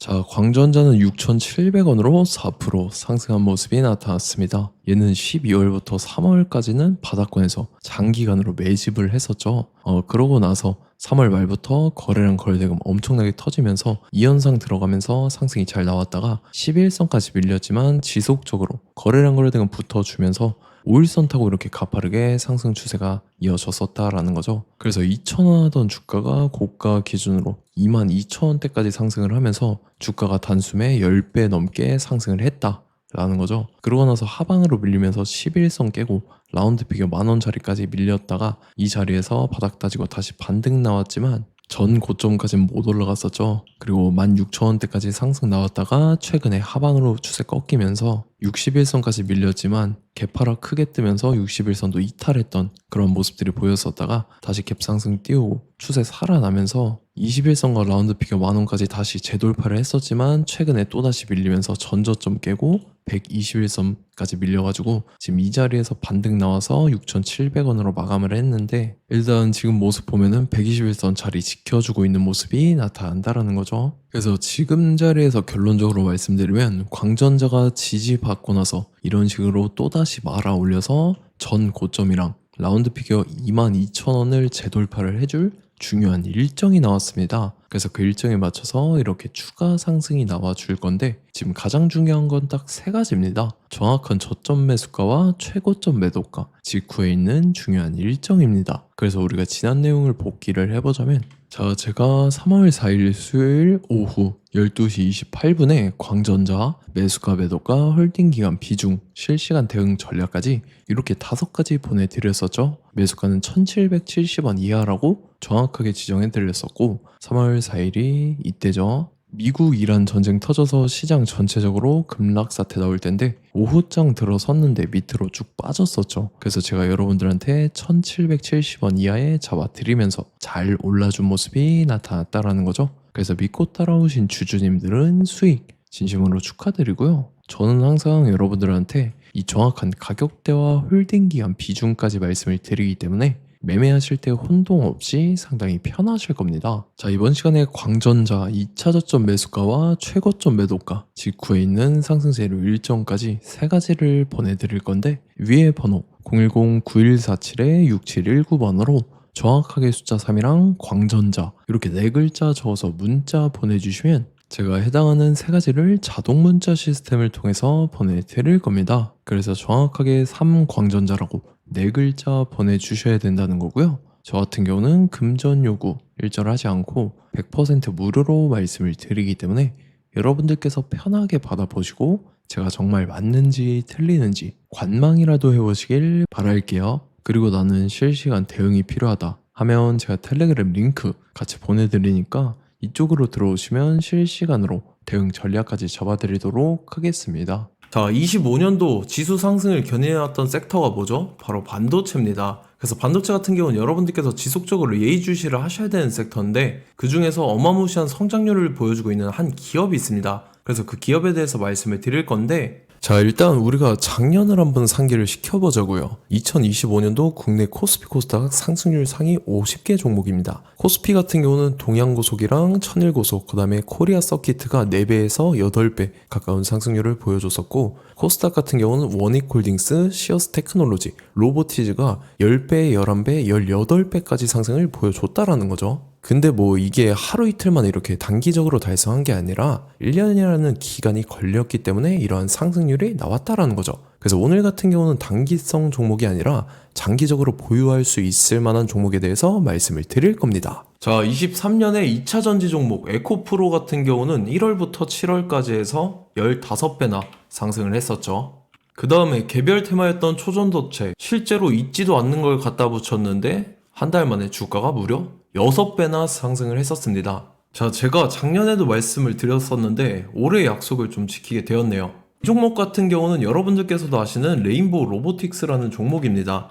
자, 광전자는 6,700원으로 4% 상승한 모습이 나타났습니다. 얘는 12월부터 3월까지는 바닥권에서 장기간으로 매집을 했었죠. 그러고 나서 3월 말부터 거래량 거래대금 엄청나게 터지면서 이 현상 들어가면서 상승이 잘 나왔다가 11선까지 밀렸지만 지속적으로 거래량 거래대금 붙어주면서 5일선 타고 이렇게 가파르게 상승 추세가 이어졌었다라는 거죠. 그래서 2,000원 하던 주가가 고가 기준으로 22,000원대까지 상승을 하면서 주가가 단숨에 10배 넘게 상승을 했다라는 거죠. 그러고 나서 하방으로 밀리면서 11선 깨고 라운드 피겨 10,000원짜리까지 밀렸다가 이 자리에서 바닥 따지고 다시 반등 나왔지만 전 고점까지는 못 올라갔었죠. 그리고 16,000원대까지 상승 나왔다가 최근에 하방으로 추세 꺾이면서 61선까지 밀렸지만 개파락 크게 뜨면서 61선도 이탈했던 그런 모습들이 보였었다가 다시 갭상승 띄우고 추세 살아나면서 21선과 라운드 피겨 10,000원까지 다시 재돌파를 했었지만 최근에 또다시 밀리면서 전저점 깨고 121선까지 밀려가지고 지금 이 자리에서 반등 나와서 6,700원으로 마감을 했는데 일단 지금 모습 보면은 121선 자리 지켜주고 있는 모습이 나타난다라는 거죠. 그래서 지금 자리에서 결론적으로 말씀드리면 광전자가 지지받고 나서 이런 식으로 또다시 말아 올려서 전 고점이랑 라운드 피겨 22,000원을 재돌파를 해줄 중요한 일정이 나왔습니다. 그래서 그 일정에 맞춰서 이렇게 추가 상승이 나와 줄 건데 지금 가장 중요한 건 딱 세 가지입니다. 정확한 저점 매수가와 최고점 매도가 직후에 있는 중요한 일정입니다. 그래서 우리가 지난 내용을 복기를 해보자면 자, 제가 3월 4일 수요일 오후 12시 28분에 광전자, 매수가, 매도가, 홀딩기간 비중, 실시간 대응 전략까지 이렇게 5가지 보내드렸었죠. 매수가는 1770원 이하라고 정확하게 지정해드렸었고 3월 4일이 이때죠. 미국 이란 전쟁 터져서 시장 전체적으로 급락 사태 나올 텐데 오후장 들어섰는데 밑으로 쭉 빠졌었죠. 그래서 제가 여러분들한테 1770원 이하에 잡아드리면서 잘 올라준 모습이 나타났다라는 거죠. 그래서 믿고 따라오신 주주님들은 수익 진심으로 축하드리고요. 저는 항상 여러분들한테 이 정확한 가격대와 홀딩 기간 비중까지 말씀을 드리기 때문에 매매하실 때 혼동 없이 상당히 편하실 겁니다. 자, 이번 시간에 광전자 2차 저점 매수가와 최고점 매도가 직후에 있는 상승세로 일정까지 세 가지를 보내드릴 건데 위에 번호 010-9147-6719번으로 정확하게 숫자 3이랑 광전자 이렇게 네 글자 적어서 문자 보내주시면 제가 해당하는 세 가지를 자동 문자 시스템을 통해서 보내드릴 겁니다. 그래서 정확하게 3광전자라고 네 글자 보내주셔야 된다는 거고요. 저 같은 경우는 금전 요구 일절하지 않고 100% 무료로 말씀을 드리기 때문에 여러분들께서 편하게 받아보시고 제가 정말 맞는지 틀리는지 관망이라도 해보시길 바랄게요. 그리고 나는 실시간 대응이 필요하다 하면 제가 텔레그램 링크 같이 보내드리니까 이쪽으로 들어오시면 실시간으로 대응 전략까지 잡아드리도록 하겠습니다. 자, 25년도 지수 상승을 견인해왔던 섹터가 뭐죠? 바로 반도체입니다. 그래서 반도체 같은 경우는 여러분들께서 지속적으로 예의주시를 하셔야 되는 섹터인데 그 중에서 어마무시한 성장률을 보여주고 있는 한 기업이 있습니다. 그래서 그 기업에 대해서 말씀을 드릴 건데 자, 일단 우리가 작년을 한번 상기를 시켜보자고요. 2025년도 국내 코스피 코스닥 상승률 상위 50개 종목입니다. 코스피 같은 경우는 동양고속이랑 천일고속, 그 다음에 코리아 서키트가 4배에서 8배 가까운 상승률을 보여줬었고 코스닥 같은 경우는 원익홀딩스, 시어스 테크놀로지, 로보티즈가 10배, 11배, 18배까지 상승을 보여줬다라는 거죠. 근데 뭐 이게 하루 이틀만 이렇게 단기적으로 달성한 게 아니라 1년이라는 기간이 걸렸기 때문에 이러한 상승률이 나왔다라는 거죠. 그래서 오늘 같은 경우는 단기성 종목이 아니라 장기적으로 보유할 수 있을 만한 종목에 대해서 말씀을 드릴 겁니다. 자, 23년에 2차 전지 종목 에코프로 같은 경우는 1월부터 7월까지 해서 15배나 상승을 했었죠. 그 다음에 개별 테마였던 초전도체 실제로 있지도 않는 걸 갖다 붙였는데 한 달 만에 주가가 무려 6배나 상승을 했었습니다. 자, 제가 작년에도 말씀을 드렸었는데 올해 약속을 좀 지키게 되었네요. 이 종목 같은 경우는 여러분들께서도 아시는 레인보우 로보틱스라는 종목입니다.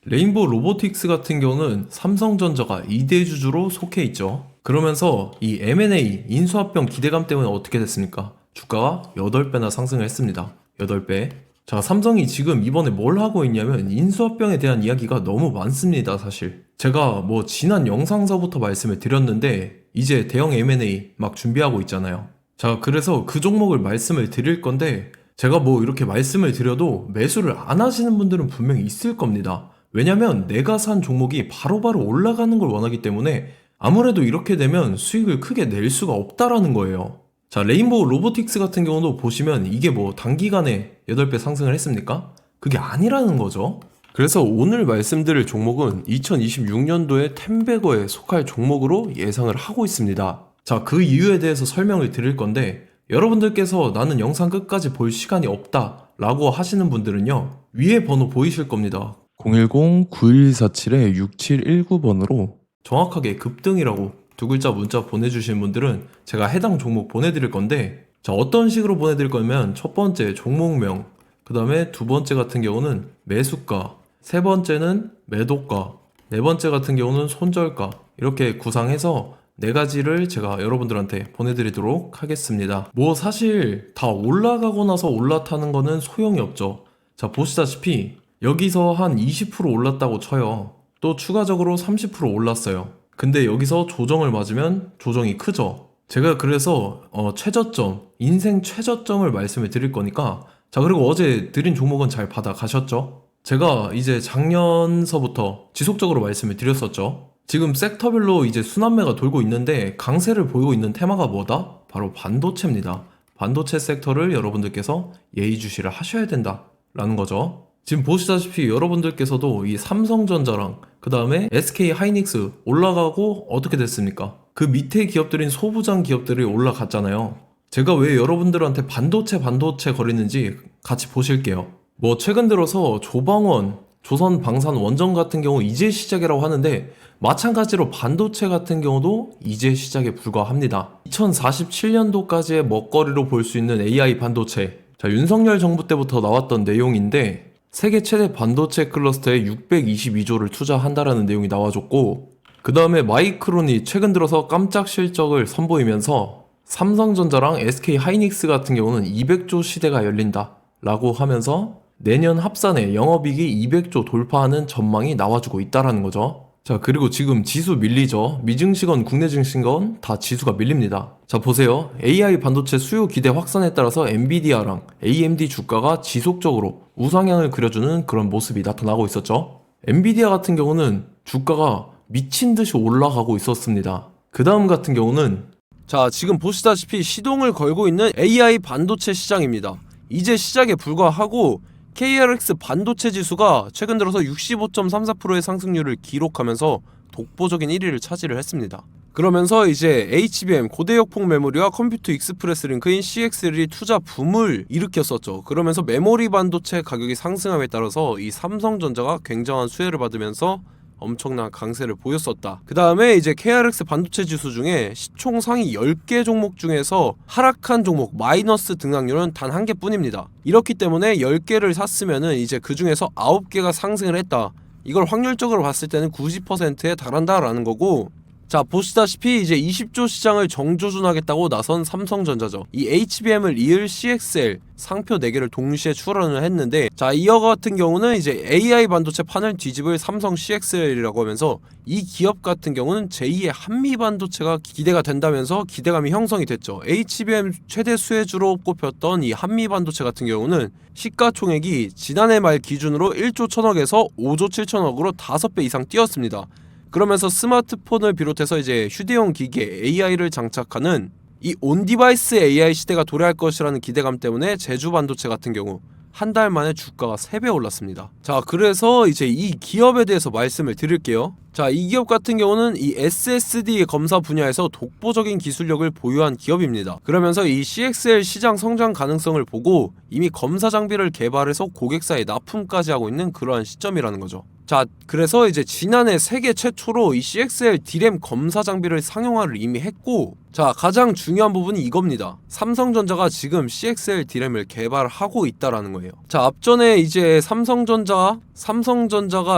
레인보우 로보틱스 같은 경우는 삼성전자가 2대 주주로 속해 있죠. 그러면서 이 M&A 인수합병 기대감 때문에 어떻게 됐습니까? 주가가 8배나 상승을 했습니다. 8배. 자, 삼성이 지금 이번에 뭘 하고 있냐면 인수합병에 대한 이야기가 너무 많습니다, 사실. 제가 지난 영상서부터 말씀을 드렸는데 이제 대형 M&A 막 준비하고 있잖아요. 자, 그래서 그 종목을 말씀을 드릴 건데, 제가 뭐 이렇게 말씀을 드려도 매수를 안 하시는 분들은 분명히 있을 겁니다. 왜냐면 내가 산 종목이 바로바로 올라가는 걸 원하기 때문에 아무래도 이렇게 되면 수익을 크게 낼 수가 없다라는 거예요. 자, 레인보우 로보틱스 같은 경우도 보시면 이게 뭐 단기간에 8배 상승을 했습니까? 그게 아니라는 거죠. 그래서 오늘 말씀드릴 종목은 2026년도에 템베거에 속할 종목으로 예상을 하고 있습니다. 자, 그 이유에 대해서 설명을 드릴 건데, 여러분들께서 나는 영상 끝까지 볼 시간이 없다 라고 하시는 분들은요, 위에 번호 보이실 겁니다. 010-9147-6719번으로 정확하게 급등이라고 두 글자 문자 보내주신 분들은 제가 해당 종목 보내드릴 건데, 자, 어떤 식으로 보내드릴 거냐면 첫 번째 종목명, 그 다음에 두 번째 같은 경우는 매수가, 세 번째는 매도가, 네 번째 같은 경우는 손절가, 이렇게 구상해서 네 가지를 제가 여러분들한테 보내드리도록 하겠습니다. 뭐 사실 다 올라가고 나서 올라타는 거는 소용이 없죠. 자, 보시다시피 여기서 한 20% 올랐다고 쳐요. 또 추가적으로 30% 올랐어요. 근데 여기서 조정을 맞으면 조정이 크죠. 제가 그래서 최저점, 인생 최저점을 말씀을 드릴 거니까, 자, 그리고 어제 드린 종목은 잘 받아가셨죠? 제가 이제 작년서부터 지속적으로 말씀을 드렸었죠. 지금 섹터별로 이제 순환매가 돌고 있는데 강세를 보이고 있는 테마가 뭐다? 바로 반도체입니다. 반도체 섹터를 여러분들께서 예의주시를 하셔야 된다라는 거죠. 지금 보시다시피 여러분들께서도 이 삼성전자랑 그 다음에 SK 하이닉스 올라가고 어떻게 됐습니까? 그 밑에 기업들인 소부장 기업들이 올라갔잖아요. 제가 왜 여러분들한테 반도체 거리는지 같이 보실게요. 뭐 최근 들어서 조방원, 조선방산 원전 같은 경우 이제 시작이라고 하는데, 마찬가지로 반도체 같은 경우도 이제 시작에 불과합니다. 2047년도까지의 먹거리로 볼 수 있는 AI 반도체. 자, 윤석열 정부 때부터 나왔던 내용인데, 세계 최대 반도체 클러스터에 622조를 투자한다라는 내용이 나와줬고, 그 다음에 마이크론이 최근 들어서 깜짝 실적을 선보이면서 삼성전자랑 SK 하이닉스 같은 경우는 200조 시대가 열린다 라고 하면서 내년 합산에 영업이익이 200조 돌파하는 전망이 나와주고 있다라는 거죠. 자, 그리고 지금 지수 밀리죠. 미증시건 국내 증시건 다 지수가 밀립니다. 자, 보세요. AI 반도체 수요 기대 확산에 따라서 엔비디아랑 AMD 주가가 지속적으로 우상향을 그려주는 그런 모습이 나타나고 있었죠. 엔비디아 같은 경우는 주가가 미친 듯이 올라가고 있었습니다. 그 다음 같은 경우는, 자, 지금 보시다시피 시동을 걸고 있는 AI 반도체 시장입니다. 이제 시작에 불과하고 KRX 반도체 지수가 최근 들어서 65.34%의 상승률을 기록하면서 독보적인 1위를 차지를 했습니다. 그러면서 이제 HBM 고대역폭 메모리와 컴퓨터 익스프레스 링크인 CXL이 투자 붐을 일으켰었죠. 그러면서 메모리 반도체 가격이 상승함에 따라서 이 삼성전자가 굉장한 수혜를 받으면서 엄청난 강세를 보였었다. 그 다음에 이제 KRX 반도체 지수 중에 시총 상위 10개 종목 중에서 하락한 종목 마이너스 등락률은 단 한 개뿐입니다. 이렇기 때문에 10개를 샀으면은 이제 그 중에서 9개가 상승을 했다. 이걸 확률적으로 봤을 때는 90%에 달한다라는 거고, 자, 보시다시피 이제 20조 시장을 정조준하겠다고 나선 삼성전자죠. 이 HBM을 이을 CXL 상표 4개를 동시에 출원을 했는데, 자, 이어 같은 경우는 이제 AI 반도체 판을 뒤집을 삼성 CXL이라고 하면서 이 기업 같은 경우는 제2의 한미 반도체가 기대가 된다면서 기대감이 형성이 됐죠. HBM 최대 수혜주로 꼽혔던 이 한미 반도체 같은 경우는 시가총액이 지난해 말 기준으로 1조 1000억에서 5조 7천억으로 5배 이상 뛰었습니다. 그러면서 스마트폰을 비롯해서 이제 휴대용 기기에 AI를 장착하는 이 온디바이스 AI 시대가 도래할 것이라는 기대감 때문에 제주 반도체 같은 경우 한 달 만에 주가가 3배 올랐습니다. 자, 그래서 이제 이 기업에 대해서 말씀을 드릴게요. 자, 이 기업 같은 경우는 이 SSD 검사 분야에서 독보적인 기술력을 보유한 기업입니다. 그러면서 이 CXL 시장 성장 가능성을 보고 이미 검사 장비를 개발해서 고객사에 납품까지 하고 있는 그러한 시점이라는 거죠. 자, 그래서 이제 지난해 세계 최초로 이 CXL D램 검사 장비를 상용화를 이미 했고, 자, 가장 중요한 부분이 이겁니다. 삼성전자가 지금 CXL D램을 개발하고 있다라는 거예요. 자, 앞전에 이제 삼성전자가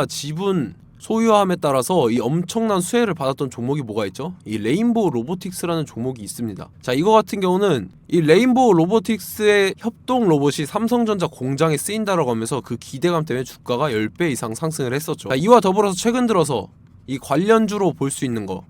지분 소유함에 따라서 이 엄청난 수혜를 받았던 종목이 뭐가 있죠? 이 레인보우 로보틱스라는 종목이 있습니다. 자, 이거 같은 경우는 이 레인보우 로보틱스의 협동 로봇이 삼성전자 공장에 쓰인다라고 하면서 그 기대감 때문에 주가가 10배 이상 상승을 했었죠. 자, 이와 더불어서 최근 들어서 이 관련주로 볼 수 있는 거,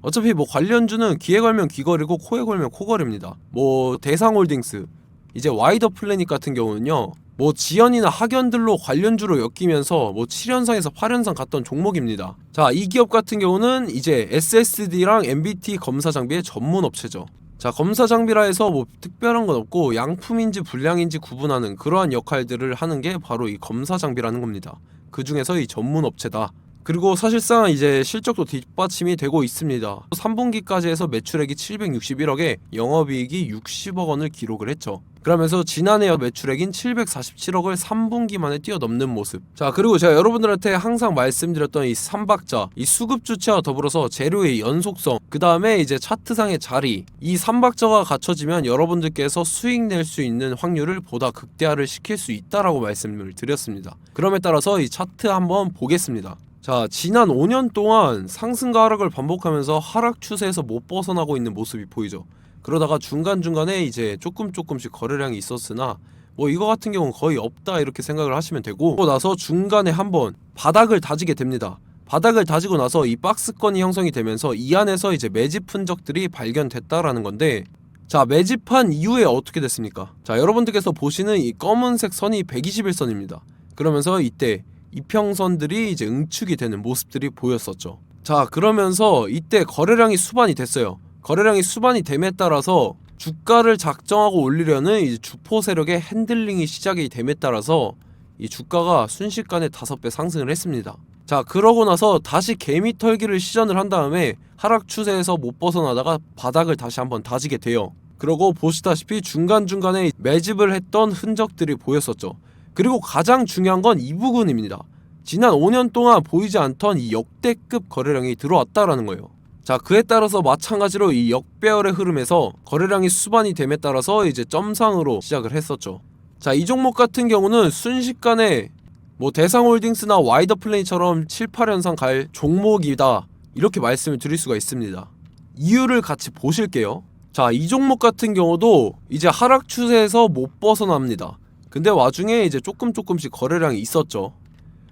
어차피 뭐 관련주는 귀에 걸면 귀걸이고 코에 걸면 코걸이입니다. 뭐 대상홀딩스, 이제 와이더 플래닛 같은 경우는요, 뭐 지연이나 학연들로 관련주로 엮이면서 뭐 7연상에서 8연상 갔던 종목입니다. 자, 이 기업 같은 경우는 이제 SSD랑 MBT 검사 장비의 전문 업체죠. 자, 검사 장비라 해서 뭐 특별한 건 없고 양품인지 불량인지 구분하는 그러한 역할들을 하는 게 바로 이 검사 장비라는 겁니다. 그 중에서 이 전문 업체다. 그리고 사실상 이제 실적도 뒷받침이 되고 있습니다. 3분기까지 해서 매출액이 761억에 영업이익이 60억 원을 기록을 했죠. 그러면서 지난해 매출액인 747억을 3분기 만에 뛰어넘는 모습. 자, 그리고 제가 여러분들한테 항상 말씀드렸던 이 3박자, 이 수급 주체와 더불어서 재료의 연속성, 그 다음에 이제 차트상의 자리, 이 3박자가 갖춰지면 여러분들께서 수익 낼 수 있는 확률을 보다 극대화를 시킬 수 있다라고 말씀을 드렸습니다. 그럼에 따라서 이 차트 한번 보겠습니다. 자, 지난 5년 동안 상승과 하락을 반복하면서 하락 추세에서 못 벗어나고 있는 모습이 보이죠. 그러다가 중간중간에 이제 조금씩 거래량이 있었으나 뭐 이거 같은 경우는 거의 없다 이렇게 생각을 하시면 되고, 그러고 나서 중간에 한번 바닥을 다지게 됩니다. 바닥을 다지고 나서 이 박스권이 형성이 되면서 이 안에서 이제 매집 흔적들이 발견됐다라는 건데, 자, 매집한 이후에 어떻게 됐습니까? 자, 여러분들께서 보시는 이 검은색 선이 121선입니다. 그러면서 이때 이평선들이 이제 응축이 되는 모습들이 보였었죠. 자, 그러면서 이때 거래량이 수반이 됐어요. 거래량이 수반이 됨에 따라서 주가를 작정하고 올리려는 이제 주포 세력의 핸들링이 시작이 됨에 따라서 이 주가가 순식간에 5배 상승을 했습니다. 자, 그러고 나서 다시 개미 털기를 시전을 한 다음에 하락 추세에서 못 벗어나다가 바닥을 다시 한번 다지게 돼요. 그러고 보시다시피 중간중간에 매집을 했던 흔적들이 보였었죠. 그리고 가장 중요한 건 이 부분입니다. 지난 5년 동안 보이지 않던 이 역대급 거래량이 들어왔다라는 거예요. 자, 그에 따라서 마찬가지로 이 역배열의 흐름에서 거래량이 수반이 됨에 따라서 이제 점상으로 시작을 했었죠. 자, 이 종목 같은 경우는 순식간에 뭐 대상홀딩스나 와이더 플레이처럼 7, 8연상 갈 종목이다 이렇게 말씀을 드릴 수가 있습니다. 이유를 같이 보실게요. 자, 이 종목 같은 경우도 이제 하락 추세에서 못 벗어납니다. 근데 와중에 이제 조금씩 거래량이 있었죠.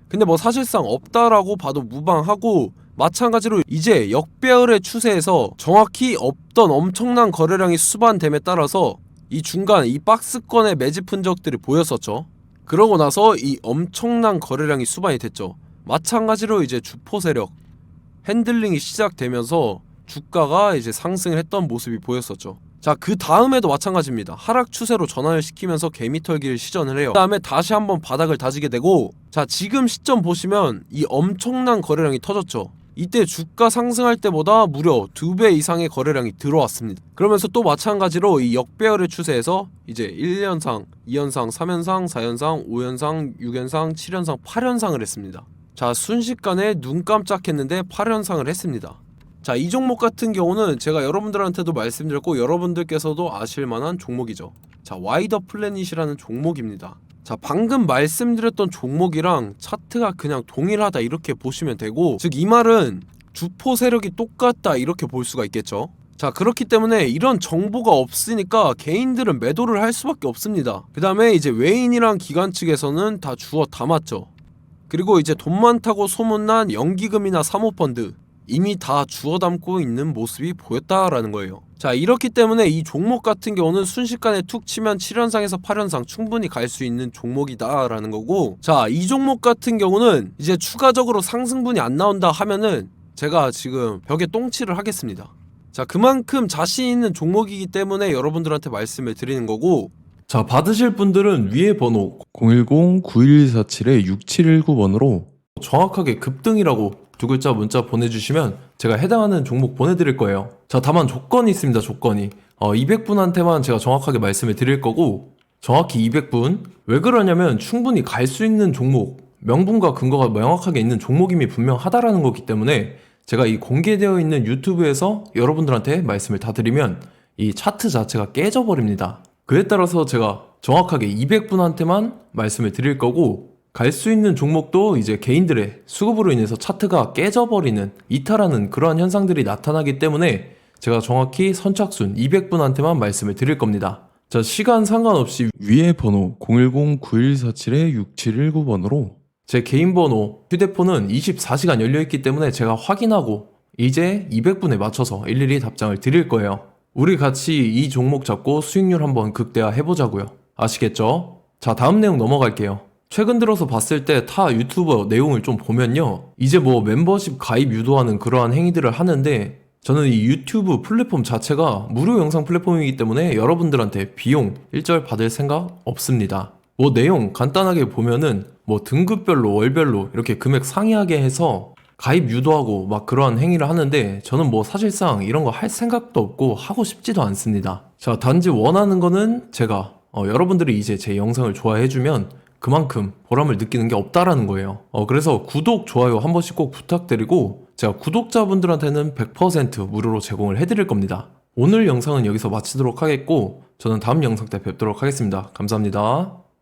근데 뭐 사실상 없다라고 봐도 무방하고, 마찬가지로 이제 역배열의 추세에서 정확히 없던 엄청난 거래량이 수반됨에 따라서 이 중간 이 박스권의 매집 흔적들이 보였었죠. 그러고 나서 이 엄청난 거래량이 수반이 됐죠. 마찬가지로 이제 주포 세력 핸들링이 시작되면서 주가가 이제 상승을 했던 모습이 보였었죠. 자, 그 다음에도 마찬가지입니다. 하락 추세로 전환을 시키면서 개미털기를 시전을 해요. 그 다음에 다시 한번 바닥을 다지게 되고, 자, 지금 시점 보시면 이 엄청난 거래량이 터졌죠. 이때 주가 상승할 때보다 무려 2배 이상의 거래량이 들어왔습니다. 그러면서 또 마찬가지로 이 역배열의 추세에서 이제 1연상, 2연상, 3연상, 4연상, 5연상, 6연상, 7연상, 8연상을 했습니다. 자, 순식간에 눈 깜짝했는데 8연상을 했습니다. 자, 이 종목 같은 경우는 제가 여러분들한테도 말씀드렸고 여러분들께서도 아실만한 종목이죠. 자, 와이더 플래닛이라는 종목입니다. 자, 방금 말씀드렸던 종목이랑 차트가 그냥 동일하다 이렇게 보시면 되고, 즉 이 말은 주포 세력이 똑같다 이렇게 볼 수가 있겠죠. 자, 그렇기 때문에 이런 정보가 없으니까 개인들은 매도를 할 수밖에 없습니다. 그 다음에 이제 외인이랑 기관 측에서는 다 주워 담았죠. 그리고 이제 돈 많다고 소문난 연기금이나 사모펀드 이미 다 주워 담고 있는 모습이 보였다라는 거예요. 자, 이렇기 때문에 이 종목 같은 경우는 순식간에 툭 치면 7연상에서 8연상 충분히 갈 수 있는 종목이다 라는 거고, 자, 이 종목 같은 경우는 이제 추가적으로 상승분이 안 나온다 하면은 제가 지금 벽에 똥칠을 하겠습니다. 자, 그만큼 자신 있는 종목이기 때문에 여러분들한테 말씀을 드리는 거고, 자, 받으실 분들은 위에 번호 010-9147-6719번으로 정확하게 급등이라고 두 글자 문자 보내주시면 제가 해당하는 종목 보내드릴 거예요. 자, 다만 조건이 있습니다. 조건이 200분한테만 제가 정확하게 말씀을 드릴 거고, 정확히 200분. 왜 그러냐면 충분히 갈 수 있는 종목, 명분과 근거가 명확하게 있는 종목임이 분명하다라는 거기 때문에 제가 이 공개되어 있는 유튜브에서 여러분들한테 말씀을 다 드리면 이 차트 자체가 깨져버립니다. 그에 따라서 제가 정확하게 200분한테만 말씀을 드릴 거고, 갈 수 있는 종목도 이제 개인들의 수급으로 인해서 차트가 깨져버리는, 이탈하는 그러한 현상들이 나타나기 때문에 제가 정확히 선착순 200분한테만 말씀을 드릴 겁니다. 자, 시간 상관없이 위에 번호 010-9147-6719번으로 제 개인 번호, 휴대폰은 24시간 열려있기 때문에 제가 확인하고 이제 200분에 맞춰서 일일이 답장을 드릴 거예요. 우리 같이 이 종목 잡고 수익률 한번 극대화 해보자고요. 아시겠죠? 자, 다음 내용 넘어갈게요. 최근 들어서 봤을 때 타 유튜버 내용을 좀 보면요. 이제 뭐 멤버십 가입 유도하는 그러한 행위들을 하는데 저는 이 유튜브 플랫폼 자체가 무료 영상 플랫폼이기 때문에 여러분들한테 비용 일절 받을 생각 없습니다. 뭐 내용 간단하게 보면은 뭐 등급별로 월별로 이렇게 금액 상이하게 해서 가입 유도하고 막 그러한 행위를 하는데 저는 뭐 사실상 이런 거 할 생각도 없고 하고 싶지도 않습니다. 자, 단지 원하는 거는 제가 여러분들이 이제 제 영상을 좋아해주면 그만큼 보람을 느끼는 게 없다라는 거예요. 그래서 구독, 좋아요 한 번씩 꼭 부탁드리고 제가 구독자분들한테는 100% 무료로 제공을 해드릴 겁니다. 오늘 영상은 여기서 마치도록 하겠고 저는 다음 영상 때 뵙도록 하겠습니다. 감사합니다.